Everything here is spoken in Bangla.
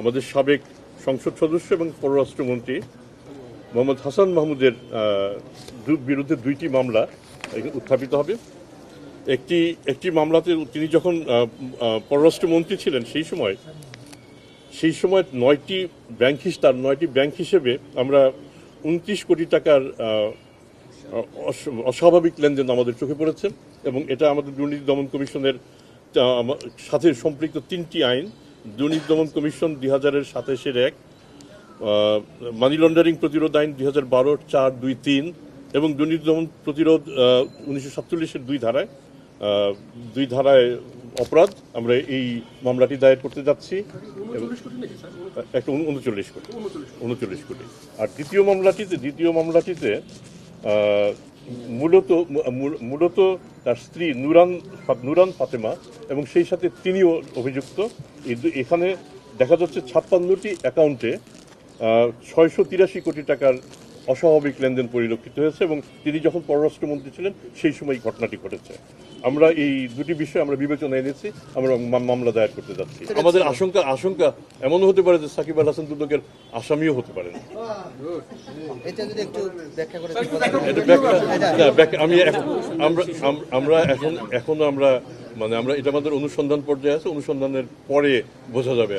আমাদের সাবেক সংসদ সদস্য এবং পররাষ্ট্রমন্ত্রী মোহাম্মদ হাসান মাহমুদের বিরুদ্ধে দুইটি মামলা উত্থাপিত হবে। একটি মামলাতে তিনি যখন পররাষ্ট্রমন্ত্রী ছিলেন সেই সময় 9টি ব্যাংক হিসেবে আমরা 29 কোটি টাকার অস্বাভাবিক লেনদেন আমাদের চোখে পড়েছে এবং এটা আমাদের দুর্নীতি দমন কমিশনের সাথে সম্পৃক্ত 3টি আইন, দুর্নীতি দমন কমিশন 2027-1, মানি লন্ডারিং প্রতিরোধ আইন 2012 4, 2, 3 এবং দুর্নীতি দমন প্রতিরোধ 1947-এর দুই ধারায় অপরাধ। আমরা এই মামলাটি দায়ের করতে যাচ্ছি। একটা 39 কোটি। আর দ্বিতীয় মামলাটিতে মূলত তার স্ত্রী নুরান ফাতেমা এবং সেই সাথে তিনিও অভিযুক্ত। এখানে দেখা যাচ্ছে 56টি অ্যাকাউন্টে 683 কোটি টাকার অস্বাভাবিক লেনদেন পরিলক্ষিত হয়েছে এবং তিনি যখন পররাষ্ট্রমন্ত্রী ছিলেন সেই সময় ঘটনাটি ঘটেছে। আমরা এই দুটি বিষয় আমরা বিবেচনায় এনেছি, আমরা মামলা দায়ের করতে যাচ্ছি। আমাদের আশঙ্কা এমন হতে পারে যে সাকিব আল হাসান দুদকের আসামিও হতে পারেন। আমরা এটা আমাদের অনুসন্ধান পর্যায়ে আছে, অনুসন্ধানের পরে বোঝা যাবে।